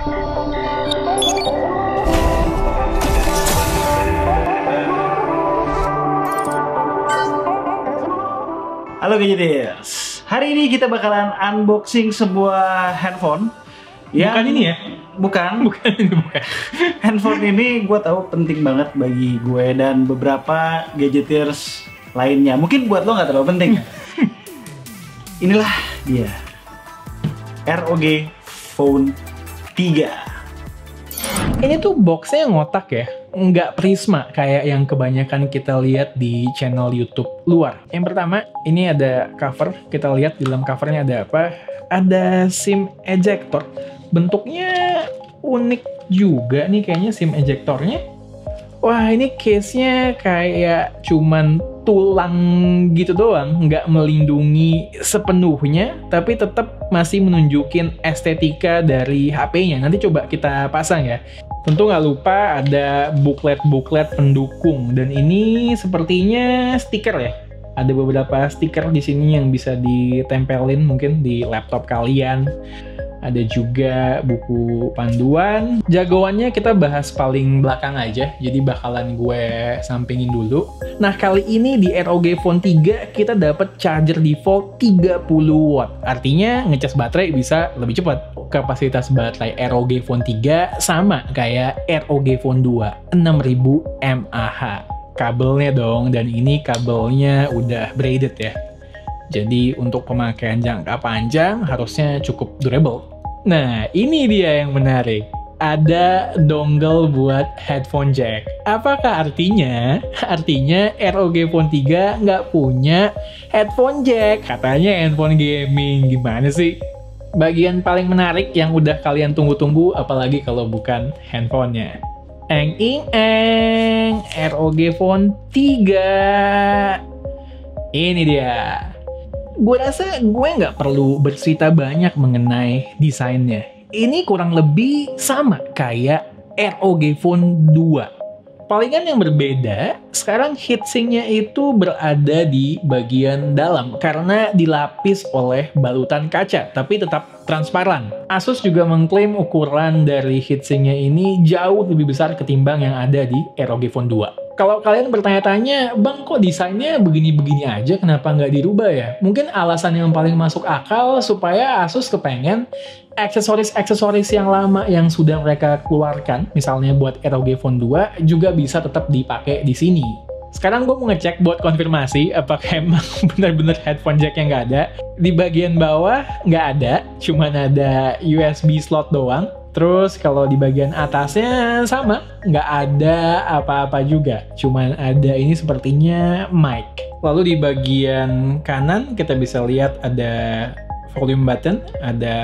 Halo Gadgeters, hari ini kita bakalan unboxing sebuah handphone. Bukan ini ya? Bukan. Handphone ini gue tahu penting banget bagi gue dan beberapa Gadgeters lainnya. Mungkin buat lo nggak terlalu penting. Inilah dia, ROG Phone 3. Ini tuh boxnya ngotak ya, nggak prisma kayak yang kebanyakan kita lihat di channel YouTube luar. Yang pertama, ini ada cover. Kita lihat di dalam covernya ada apa? Ada SIM ejector. Bentuknya unik juga nih kayaknya SIM ejectornya. Wah, ini case-nya kayak cuman tulang gitu doang, nggak melindungi sepenuhnya, tapi tetap masih menunjukin estetika dari HP-nya. Nanti coba kita pasang ya. Tentu nggak lupa ada booklet-booklet pendukung, dan ini sepertinya stiker ya. Ada beberapa stiker di sini yang bisa ditempelin mungkin di laptop kalian. Ada juga buku panduan. Jagoannya kita bahas paling belakang aja, jadi bakalan gue sampingin dulu. Nah, kali ini di ROG Phone 3 kita dapat charger default 30 watt. Artinya ngecas baterai bisa lebih cepat. Kapasitas baterai ROG Phone 3 sama kayak ROG Phone 2, 6000 mAh. Kabelnya dong, dan ini kabelnya udah braided ya. Jadi untuk pemakaian jangka panjang harusnya cukup durable. Nah, ini dia yang menarik. Ada dongle buat headphone jack. Apakah artinya? Artinya ROG Phone 3 nggak punya headphone jack. Katanya handphone gaming. Gimana sih? Bagian paling menarik yang udah kalian tunggu-tunggu, apalagi kalau bukan handphonenya. Eng, ROG Phone 3. Ini dia. Gue rasa gue nggak perlu bercerita banyak mengenai desainnya. Ini kurang lebih sama kayak ROG Phone 2. Palingan yang berbeda, sekarang heatsinknya itu berada di bagian dalam karena dilapis oleh balutan kaca, tapi tetap transparan. Asus juga mengklaim ukuran dari heatsinknya ini jauh lebih besar ketimbang yang ada di ROG Phone 2. Kalau kalian bertanya-tanya, Bang kok desainnya begini-begini aja, kenapa nggak dirubah ya? Mungkin alasan yang paling masuk akal supaya Asus kepengen aksesoris-aksesoris yang lama yang sudah mereka keluarkan, misalnya buat ROG Phone 2, juga bisa tetap dipakai di sini. Sekarang gue mau ngecek buat konfirmasi apakah emang benar-benar headphone jack yang nggak ada. Di bagian bawah nggak ada, cuman ada USB slot doang. Terus kalau di bagian atasnya sama, nggak ada apa-apa juga. Cuman ada ini sepertinya mic. Lalu di bagian kanan kita bisa lihat ada volume button, ada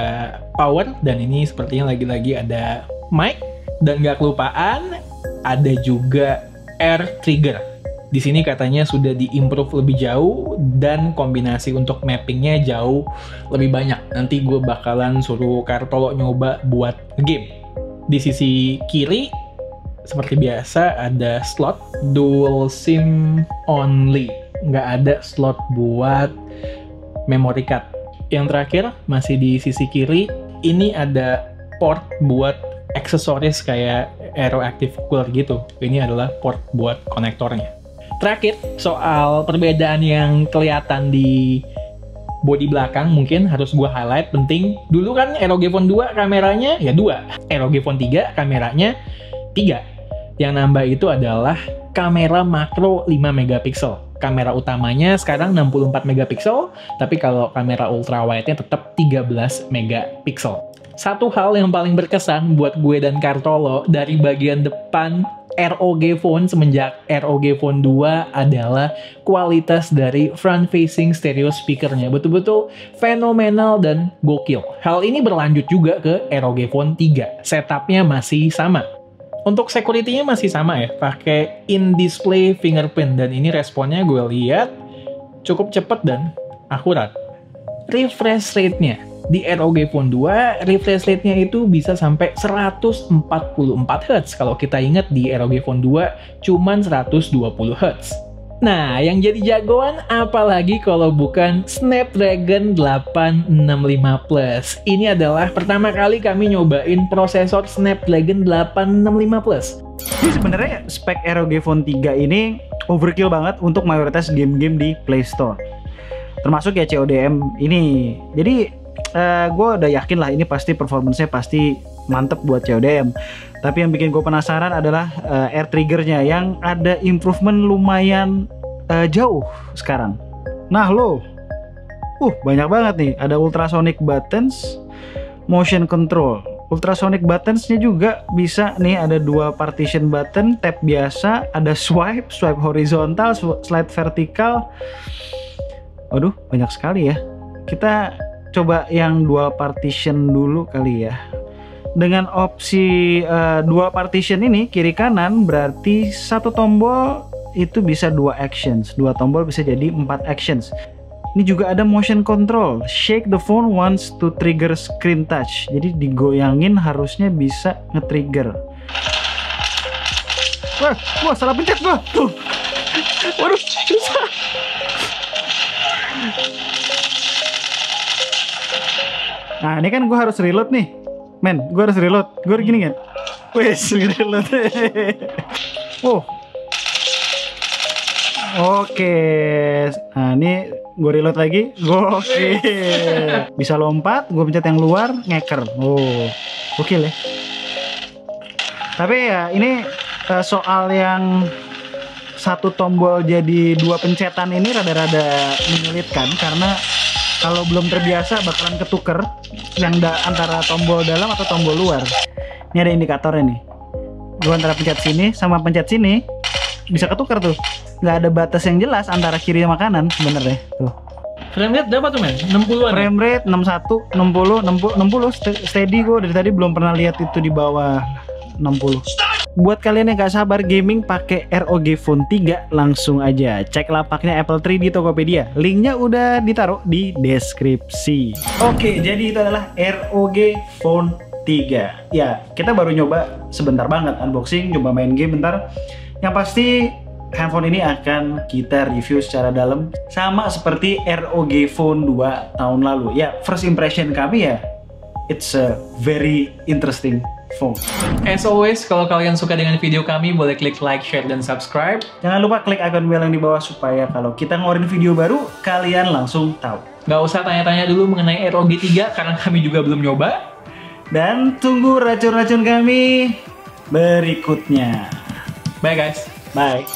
power, dan ini sepertinya lagi-lagi ada mic. Dan nggak kelupaan, ada juga air trigger. Di sini katanya sudah diimprove lebih jauh dan kombinasi untuk mappingnya jauh lebih banyak. Nanti gue bakalan suruh Kartolo nyoba buat game. Di sisi kiri, seperti biasa ada slot dual SIM only. Nggak ada slot buat memory card. Yang terakhir, masih di sisi kiri, ini ada port buat aksesoris kayak Aeroactive Cooler gitu. Ini adalah port buat konektornya. Terakhir, soal perbedaan yang kelihatan di bodi belakang mungkin harus gue highlight, penting. Dulu kan ROG Phone 2 kameranya ya 2, ROG Phone 3 kameranya 3. Yang nambah itu adalah kamera makro 5 megapiksel. Kamera utamanya sekarang 64 megapiksel, tapi kalau kamera ultrawide-nya tetap 13 megapiksel. Satu hal yang paling berkesan buat gue dan Kartolo dari bagian depan ROG Phone semenjak ROG Phone 2 adalah kualitas dari front-facing stereo speakernya. Betul-betul fenomenal dan gokil. Hal ini berlanjut juga ke ROG Phone 3. Setupnya masih sama. Untuk security-nya masih sama ya, pakai in-display fingerprint, dan ini responnya gue lihat cukup cepat dan akurat. Refresh rate-nya di ROG Phone 2, refresh rate-nya itu bisa sampai 144 Hz. Kalau kita ingat di ROG Phone 2 cuman 120 Hz. Nah, yang jadi jagoan apalagi kalau bukan Snapdragon 865 Plus. Ini adalah pertama kali kami nyobain prosesor Snapdragon 865 Plus. Ini sebenarnya spek ROG Phone 3 ini overkill banget untuk mayoritas game-game di Play Store. Termasuk ya CODM ini. Jadi gue udah yakin lah ini pasti performance-nya pasti mantep buat CODM. Tapi yang bikin gue penasaran adalah air triggernya yang ada improvement lumayan jauh sekarang. Nah lo, banyak banget nih. Ada ultrasonic buttons, motion control. Ultrasonic buttonsnya juga bisa nih, ada 2 partition button, tap biasa, ada swipe horizontal, slide vertikal. Waduh, banyak sekali ya. Kita coba yang dual partition dulu kali ya. Dengan opsi dual partition ini kiri kanan berarti satu tombol itu bisa 2 actions, 2 tombol bisa jadi 4 actions. Ini juga ada motion control, shake the phone once to trigger screen touch. Jadi digoyangin harusnya bisa nge-trigger. Wah, salah pencet gua. Tuh. Waduh, susah. Nah, ini kan gua harus reload nih. Men, gue harus reload. Gue gini kan? Wes, reload. Oke. Nah, ini gue reload lagi. Oke. Bisa lompat, gue pencet yang luar, ngeker. Oke ya. Tapi ya, ini soal yang satu tombol jadi 2 pencetan ini rada-rada menyulitkan karena kalau belum terbiasa bakalan ketuker yang antara tombol dalam atau tombol luar. Ini ada indikatornya nih. Gue antara pencet sini sama pencet sini bisa ketuker tuh. Nggak ada batas yang jelas antara kiri sama kanan sebenarnya. Tuh. Frame rate berapa tuh men? 60-an? Frame rate 61, 60 steady. Gue dari tadi belum pernah lihat itu di bawah 60. Buat kalian yang gak sabar gaming pakai ROG Phone 3, langsung aja cek lapaknya Apple Tree di Tokopedia. Linknya udah ditaruh di deskripsi. Oke, jadi itu adalah ROG Phone 3. Ya, kita baru nyoba sebentar banget unboxing, coba main game bentar. Yang pasti handphone ini akan kita review secara dalam, sama seperti ROG Phone 2 tahun lalu. Ya, first impression kami ya, it's a very interesting phone. As always, kalau kalian suka dengan video kami, boleh klik like, share, dan subscribe. Jangan lupa klik icon bell yang di bawah supaya kalau kita ngeluarin video baru, kalian langsung tahu. Nggak usah tanya-tanya dulu mengenai ROG 3 karena kami juga belum nyoba. Dan tunggu racun-racun kami berikutnya. Bye guys. Bye.